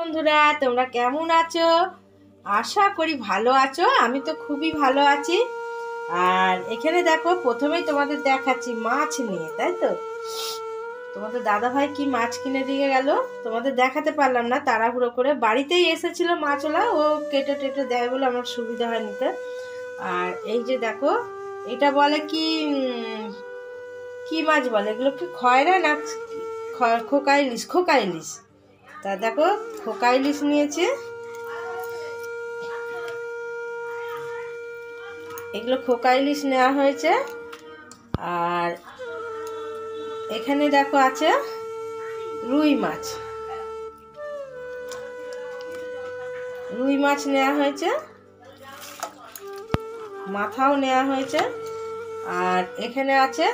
বন্ধুরা, তোমরা কেমন আছো? আশা করি ভালো আছো। আমি তো খুবই ভালো আছি। আর এখানে দেখো, প্রথমেই তোমাদের দেখাচ্ছি মাছ নিয়ে, তাই তো? তোমাদের দাদা ভাই কি মাছ কিনে দিয়ে গেল, তোমাদের দেখাতে পারলাম না, তাড়াহুড়ো করে। বাড়িতেই এসেছিল মাছওয়ালা, ও কেটে টেটে দেয় বলে আমার সুবিধা হয় নিতে। আর এই যে দেখো, এটা বলে কি কি মাছ বলে এগুলো? কি খয়রা না খোকা ইলিশ? খোকা ইলিশ। তা দেখো, খোকা ইলিশ নিয়েছে। এগুলো খোকা ইলিশ নেওয়া হয়েছে। আর এখানে দেখো আছে রুই মাছ। রুই মাছ নেওয়া হয়েছে, মাথাও নেওয়া হয়েছে। আর এখানে আছে,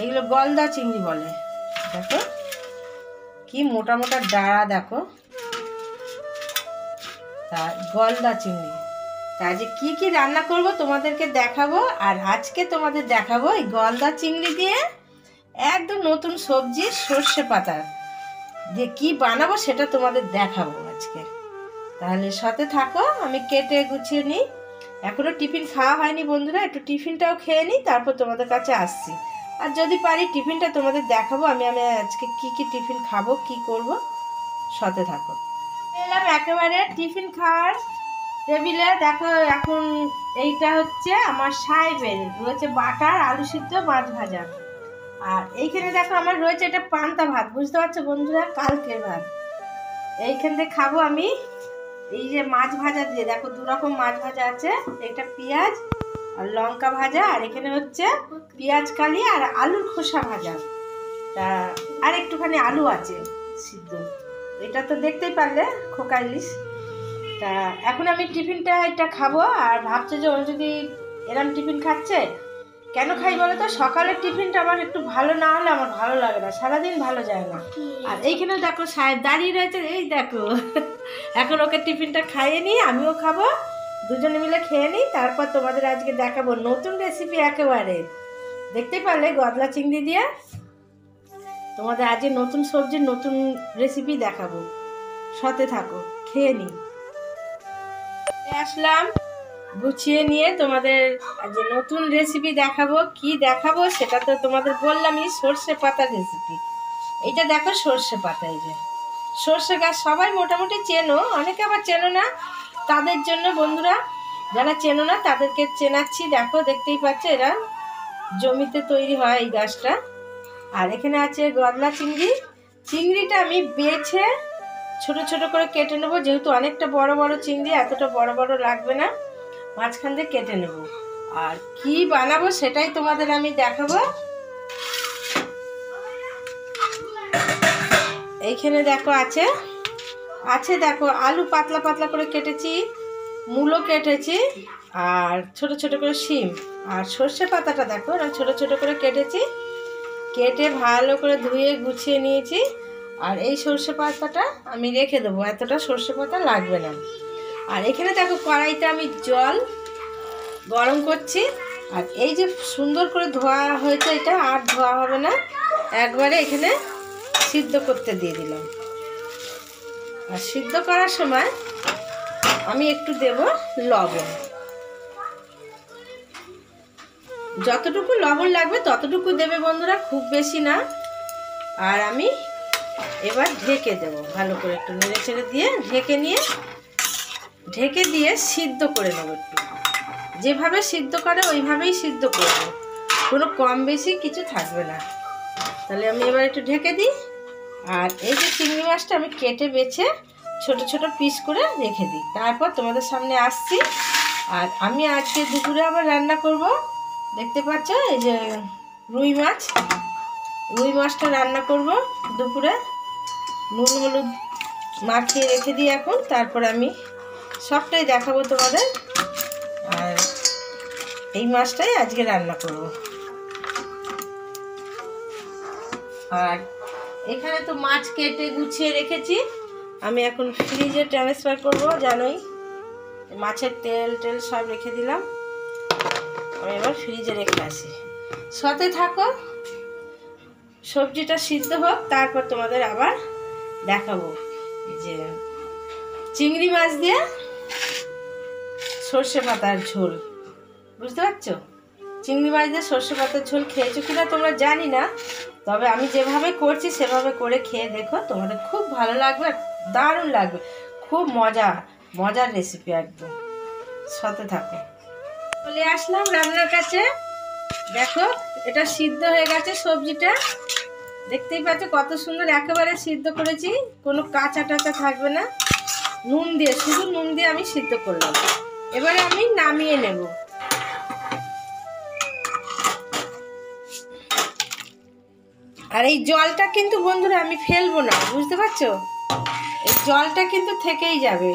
এগুলো গলদা চিংড়ি বলে। দেখো কি মোটা মোটা ডাঁড়া, দেখো। তা গলদা চিংড়ি। তা আজকে কি কি রান্না করব তোমাদেরকে দেখাবো। আর আজকে তোমাদের দেখাবো এই গলদা চিংড়ি দিয়ে একদম নতুন সবজি সর্ষে পাতা দিয়ে কি বানাবো, সেটা তোমাদের দেখাবো আজকে। তাহলে সাথে থাকো, আমি কেটে গুছিয়ে নিই। এখনো টিফিন খাওয়া হয়নি বন্ধুরা, একটু টিফিনটাও খেয়ে নিই, তারপর তোমাদের কাছে আসছি। আর যদি পারি টিফিনটা তোমাদের দেখাবো, আমি আজকে কি কি টিফিন খাবো, কি করব, সাথে থাকো। এলাম একেবারে টিফিন খাওয়ার টেবিলে। দেখো, এখন এইটা হচ্ছে আমার সাহেবের রয়েছে বাটার, আলু সিদ্ধ, মাছ ভাজা। আর এইখানে দেখো আমার রয়েছে এটা পান্তা ভাত, বুঝতে পারছো বন্ধুরা, কালকের ভাত। এইখান থেকে খাবো আমি এই যে মাছ ভাজা দিয়ে। দেখো দুরকম মাছ ভাজা আছে, এটা পেঁয়াজ আর লঙ্কা ভাজা, আর এখানে হচ্ছে পেঁয়াজ কালি আর আলুর খোসা ভাজা। তা আর একটুখানি আলু আছে সিদ্ধ। এটা তো দেখতেই পারলে খোকা ইলিশ। তা এখন আমি টিফিনটা এটা খাবো। আর ভাবছে যে ও যদি এরম টিফিন খাচ্ছে, কেন খাই বলো তো? সকালের টিফিনটা আমার একটু ভালো না হলে আমার ভালো লাগে না, সারাদিন ভালো যায় না। আর এইখানে দেখো সাহেব দাঁড়িয়ে রয়েছে, এই দেখো। এখন ওকে টিফিনটা খাইয়ে নিই, আমিও খাবো, দুজনে মিলে খেয়ে নিই। তারপর তোমাদের আজকে দেখাবো নতুন রেসিপি একেবারে। দেখতেই পারলে গলদা চিংড়ি দিয়ে তোমাদের আজকে নতুন সবজির নতুন রেসিপি দেখাবো, সাথে থাকো, খেয়ে নিই। আসলাম গুছিয়ে নিয়ে, তোমাদের আজ নতুন রেসিপি দেখাবো। কি দেখাবো সেটা তো তোমাদের বললামই, সর্ষে পাতার রেসিপি। এইটা দেখো সর্ষে পাতা, এই যে সর্ষে গাছ সবাই মোটামুটি চেনো, অনেকে আবার চেনো না। তাদের জন্য বন্ধুরা, যারা চেনো না তাদেরকে চেনাচ্ছি। দেখো, দেখতেই পাচ্ছ এরা জমিতে তৈরি হয় এই গাছটা। আর এখানে আছে গলদা চিংড়ি। চিংড়িটা আমি বেছে ছোট ছোট করে কেটে নেবো, যেহেতু অনেকটা বড় বড় চিংড়ি, এতটা বড় বড় লাগবে না, মাঝখান দিয়ে কেটে নেব। আর কি বানাবো সেটাই তোমাদের আমি দেখাবো। এইখানে দেখো আছে দেখো আলু পাতলা পাতলা করে কেটেছি, মূলো কেটেছি, আর ছোট ছোট করে শিম। আর সর্ষে পাতাটা দেখো ছোট ছোট করে কেটেছি, কেটে ভালো করে ধুয়ে গুছিয়ে নিয়েছি। আর এই সর্ষে পাতাটা আমি রেখে দেবো, এতটা সর্ষে পাতা লাগবে না। আর এখানে দেখো কড়াইতে আমি জল গরম করছি। আর এই যে সুন্দর করে ধোয়া হয়েছে, এটা আর ধোয়া হবে না, একবারে এখানে সিদ্ধ করতে দিয়ে দিলাম। আর সিদ্ধ করার সময় আমি একটু দেব লবণ, যতটুকু লবণ লাগবে ততটুকু দেবে বন্ধুরা, খুব বেশি না। আর আমি এবার ঢেকে দেব, ভালো করে একটু নেড়ে ছেড়ে দিয়ে ঢেকে দিয়ে সিদ্ধ করে নেব। একটু যেভাবে সিদ্ধ করে ওইভাবেই সিদ্ধ করব, কোনো কম বেশি কিছু থাকবে না। তাহলে আমি এবার একটু ঢেকে দিই। আর এই যে চিংড়ি মাছটা আমি কেটে বেছে ছোট ছোট পিস করে রেখে দিই, তারপর তোমাদের সামনে আসছি। আর আমি আজকে দুপুরে আবার রান্না করব, দেখতে পাচ্ছ এই যে রুই মাছটা রান্না করব দুপুরে। নুন হলুদ মাখিয়ে রেখে দিই এখন, তারপর আমি সবটাই দেখাবো তোমাদের। আর এই মাছটাই আজকে রান্না করব। আর এখানে তো মাছ কেটে গুছিয়ে রেখেছি, আমি এখন ফ্রিজে ট্রান্সফার করব। জানোই মাছের তেল সব রেখে দিলাম, আমি এবার ফ্রিজে রেখে আসি। সাথে থাকো, সবজিটা সিদ্ধ হোক, তারপর তোমাদের আবার দেখাবো। এই যে চিংড়ি মাছ দিয়ে সর্ষে পাতার ঝোল, বুঝতে পারছো? চিংড়ি মাছ দিয়ে সর্ষে পাতার ঝোল খেয়েছো কিনা তোমরা জানি না, তবে আমি যেভাবে করছি সেভাবে করে খেয়ে দেখো, তোমাদের খুব ভালো লাগবে, দারুণ লাগবে, খুব মজার রেসিপি, একদম সাথে থাকো। চলে আসলাম রান্নার কাছে। দেখো এটা সিদ্ধ হয়ে গেছে, সবজিটা দেখতেই পাচ্ছ কত সুন্দর একেবারে সিদ্ধ করেছি, কোনো কাঁচা টাচা থাকবে না। নুন দিয়ে, শুধু নুন দিয়ে আমি সিদ্ধ করলাম। এবারে আমি নামিয়ে নেব। আর এই জলটা কিন্তু বন্ধুরা আমি ফেলবো না, বুঝতে পারছো? এই জলটা কিন্তু থেকেই যাবে।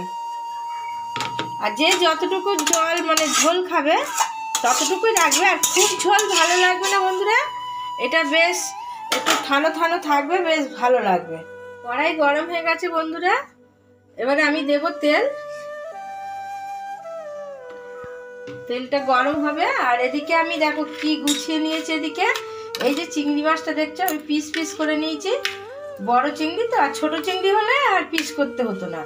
আর যে যতটুকু জল মানে ঝোল খাবে ততটুকুই রাখবে। আর খুব ঝোল ভালো লাগবে না বন্ধুরা, এটা বেশ একটু থানো থাকবে, বেশ ভালো লাগবে। কড়াই গরম হয়ে গেছে বন্ধুরা, এবারে আমি দেব তেল। তেলটা গরম হবে। আর এদিকে আমি দেখো কি গুছিয়ে নিয়েছি। এদিকে এই যে চিংড়ি মাছটা দেখছো আমি পিস পিস করে নিয়েছি। বড় চিংড়ি তো, আর ছোট চিংড়ি হলে আর পিস করতে হতো না।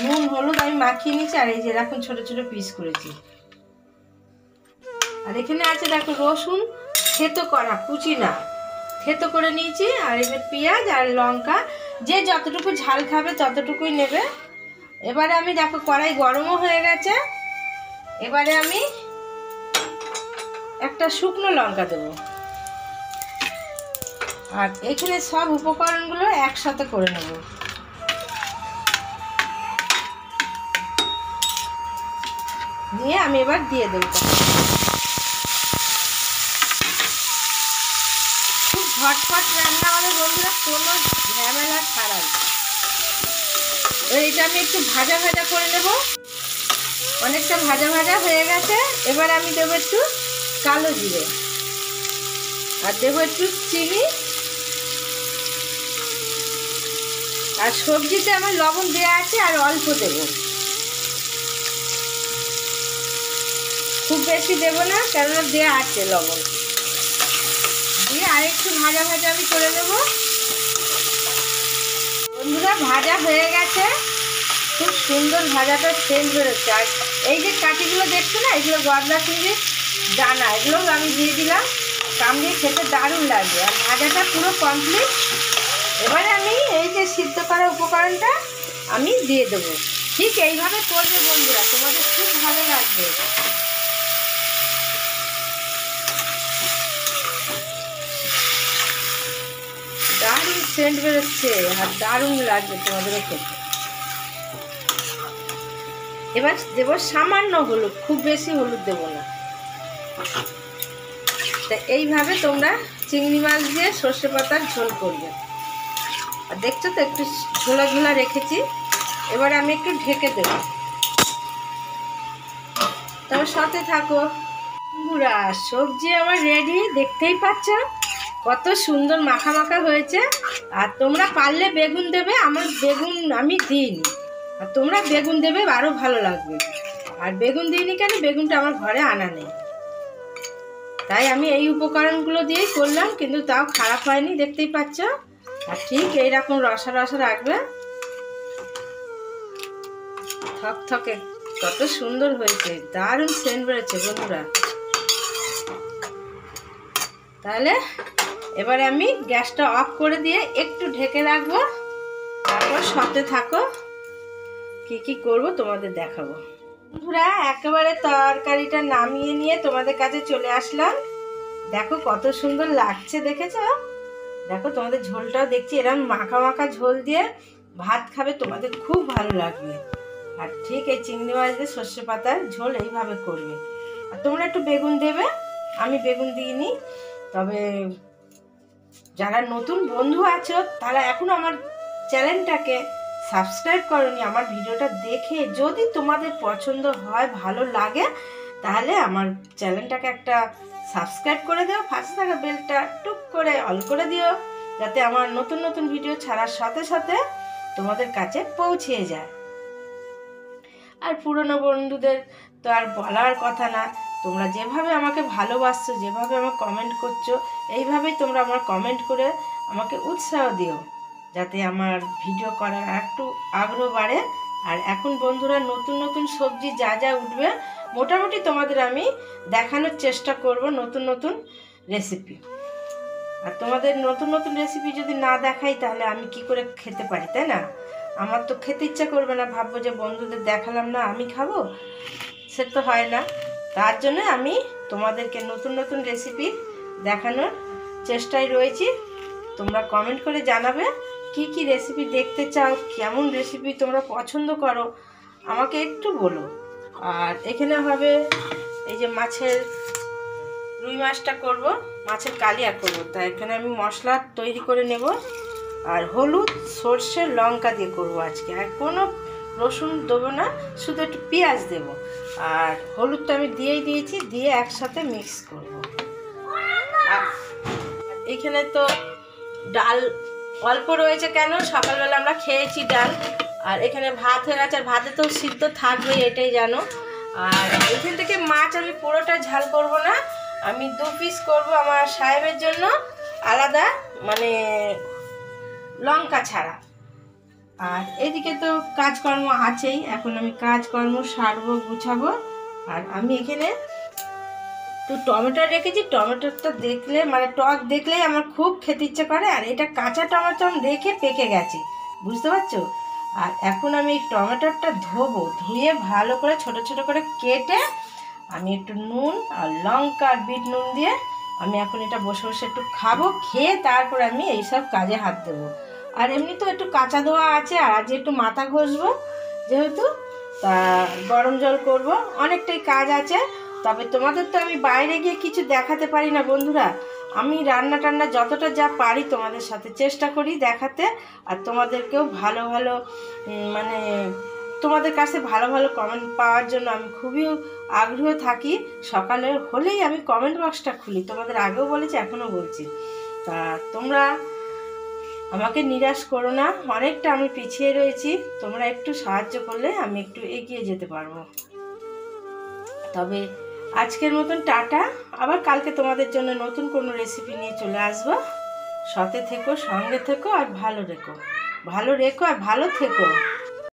নুন হলুদ আমি মাখিয়ে নিয়েছি, আর এই যে এরকম ছোট ছোট পিস করেছি। আর এখানে আছে দেখো রসুন থেতো করা, কুচি না, থেতো করে নিয়েছি। আর এবার পেঁয়াজ আর লঙ্কা, যে যতটুকু ঝাল খাবে ততটুকুই নেবে। এবারে আমি দেখো কড়াই গরমও হয়ে গেছে, এবারে আমি একটা শুকনো লঙ্কা দেবো। আর এখানে সব উপকরণগুলো একসাথে করে নেব। নিয়ে আমি এবার দিয়ে দেবো। খুব ঝটপট রান্না আমাদের বন্ধুরা, কোনো ঝামেলা ছাড়াই। এইটা আমি একটু ভাজা করে নেব। অনেকটা ভাজা হয়ে গেছে। এবার আমি দেবো একটু কালো জিরে, আর দেবো একটু চিনি। আর সবজিতে আমার লবণ দেওয়া আছে, আর অল্প দেব, খুব বেশি দেব না, কেননা দেওয়া আছে লবণ। দিয়ে আর একটু ভাজা আমি করে নেব। বন্ধুরা ভাজা হয়ে গেছে, খুব সুন্দর ভাজাটা সেন্ট বেরোচ্ছে। আর এই যে কাঠিগুলো দেখছো না, এগুলো গলদা চিংড়ির দানা, এগুলো আমি দিয়ে দিলাম। কামড়িয়ে খেতে দারুণ লাগবে। আর ভাজাটা পুরো কমপ্লিট। এবারে আমি এই যে সিদ্ধ করা উপকরণটা আমি দিয়ে দেবো। ঠিক এইভাবে করবে বন্ধুরা, তোমাদের খুব ভালো লাগবে। দারুণ সেন্ট বেরোচ্ছে, আর দারুণ লাগবে তোমাদেরও খেতে। এবার দেবো সামান্য হলুদ, খুব বেশি হলুদ দেবো না। তা এইভাবে তোমরা চিংড়ি মাছ দিয়ে সর্ষে পাতার ঝোল করবে। আর দেখছো তো একটু ঝোলা রেখেছি। এবারে আমি একটু ঢেকে দেবো, তবে সাথে থাকো। বন্ধুরা সবজি আমার রেডি, দেখতেই পাচ্ছ কত সুন্দর মাখা হয়েছে। আর তোমরা পারলে বেগুন দেবে, আমার বেগুন আমি দিইনি, আর তোমরা বেগুন দেবে আরও ভালো লাগবে। আর বেগুন দিইনি কেন, বেগুনটা আমার ঘরে আনা নেই, তাই আমি এই উপকরণগুলো দিয়েই করলাম। কিন্তু তাও খারাপ হয়নি, দেখতেই পাচ্ছ। আর ঠিক এইরকম রসা রাখবে, থকথকে কত সুন্দর হয়েছে, দারুণ সেন্ট বেরোচ্ছে বন্ধুরা। তাহলে এবারে আমি গ্যাসটা অফ করে দিয়ে একটু ঢেকে রাখবো। তারপর সাথে থাকো, কি করব তোমাদের দেখাবো। বন্ধুরা একেবারে তরকারিটা নামিয়ে নিয়ে তোমাদের কাছে চলে আসলাম। দেখো কত সুন্দর লাগছে, দেখেছো? দেখো তোমাদের ঝোলটাও দেখছি, এরকম মাখা ঝোল দিয়ে ভাত খাবে, তোমাদের খুব ভালো লাগবে। আর ঠিক এই চিংড়ি মাছ দিয়ে সর্ষে পাতার ঝোল এইভাবে করবে। আর তোমরা একটু বেগুন দেবে, আমি বেগুন দিইনি। তবে যারা নতুন বন্ধু আছো তারা এখন আমার চ্যানেলটাকে সাবস্ক্রাইব করনি, আমার ভিডিওটা দেখে যদি তোমাদের পছন্দ হয়, ভালো লাগে, তাহলে আমার চ্যানেলটাকে একটা সাবস্ক্রাইব করে দিও। পাশে থাকা বেলটা টুক করে অল করে দিও, যাতে আমার নতুন ভিডিও ছাড়ার সাথে সাথে তোমাদের কাছে পৌঁছে যায়। আর পুরনো বন্ধুদের তো আর বলার কথা না, তোমরা যেভাবে আমাকে ভালোবাসছো, যেভাবে আমাকে কমেন্ট করছো, এইভাবেই তোমরা আমার কমেন্ট করে আমাকে উৎসাহ দিও। যাতে আমার ভিডিও করার একটু আগ্রহ বাড়ে। আর এখন বন্ধুরা নতুন নতুন সবজি যা যা উঠবে মোটামুটি তোমাদের আমি দেখানোর চেষ্টা করব, নতুন নতুন রেসিপি। আর তোমাদের নতুন নতুন রেসিপি যদি না দেখাই তাহলে আমি কি করে খেতে পারি, তাই না? আমার তো খেতে ইচ্ছা করবে না, ভাববো যে বন্ধুদের দেখালাম না আমি খাবো, সে তো হয় না। তার জন্য আমি তোমাদেরকে নতুন নতুন রেসিপি দেখানোর চেষ্টায় রয়েছি। তোমরা কমেন্ট করে জানাবে কি কি রেসিপি দেখতে চাও, কেমন রেসিপি তোমরা পছন্দ করো আমাকে একটু বলো। আর এখানে হবে এই যে রুই মাছটা করব, মাছের কালিয়া করব, তাই এখানে আমি মশলা তৈরি করে নেব। আর হলুদ, সর্ষে, লঙ্কা দিয়ে করব আজকে। আর কোনো রসুন দেবো না, শুধু একটু পেঁয়াজ দেব। আর হলুদটা আমি দিয়েই দিয়েছি, দিয়ে একসাথে মিক্স করব। আর এখানে তো ডাল অল্প রয়েছে, কেন সকালবেলা আমরা খেয়েছি ডাল। আর এখানে ভাত হয়ে গেছে, আর ভাতে তো সিদ্ধ থাকবেই, এটাই জানো। আর এখান থেকে মাছ আমি পুরোটা ঝাল করব না, আমি 2 পিস করব আমার সাহেবের জন্য আলাদা, মানে লঙ্কা ছাড়া। আর এদিকে তো কাজকর্ম আছেই, এখন আমি কাজকর্ম সারবো, গুছাবো। আর আমি এখানে তো টমেটো রেখেছি, টমেটোটা দেখলে মানে টক দেখলেই আমার খুব খেতে ইচ্ছে করে। আর এটা কাঁচা টমেটো রেখে পেকে গেছে, বুঝতে পারছো? আর এখন আমি এই টমেটোটা ধোবো, ধুয়ে ভালো করে ছোট ছোট করে কেটে আমি একটু নুন আর লঙ্কা আর বিট নুন দিয়ে আমি এখন এটা বসে বসে একটু খাবো, খেয়ে তারপর আমি এইসব কাজে হাত দেবো। আর এমনি তো একটু কাঁচা ধোয়া আছে, আর আজ একটু মাথা ঘষবো যেহেতু, তা গরম জল করব, অনেকটাই কাজ আছে। তবে তোমাদের তো আমি বাইরে গিয়ে কিছু দেখাতে পারি না বন্ধুরা, আমি রান্না টান্না যতটা যা পারি তোমাদের সাথে চেষ্টা করি দেখাতে। আর তোমাদেরকেও ভালো ভালো মানে তোমাদের কাছে ভালো ভালো কমেন্ট পাওয়ার জন্য আমি খুবই আগ্রহ থাকি। সকালে হলেই আমি কমেন্ট বক্সটা খুলি, তোমাদের আগেও বলেছি এখনও বলছি। তা তোমরা আমাকে নিরাশ করো না, অনেকটা আমি পিছিয়ে রয়েছি, তোমরা একটু সাহায্য করলে আমি একটু এগিয়ে যেতে পারবো। তবে আজকের মতন টাটা, আবার কালকে তোমাদের জন্য নতুন কোনো রেসিপি নিয়ে চলে আসবো। সাথে থেকো, সঙ্গে থেকো, আর ভালো রেখো আর ভালো থেকো।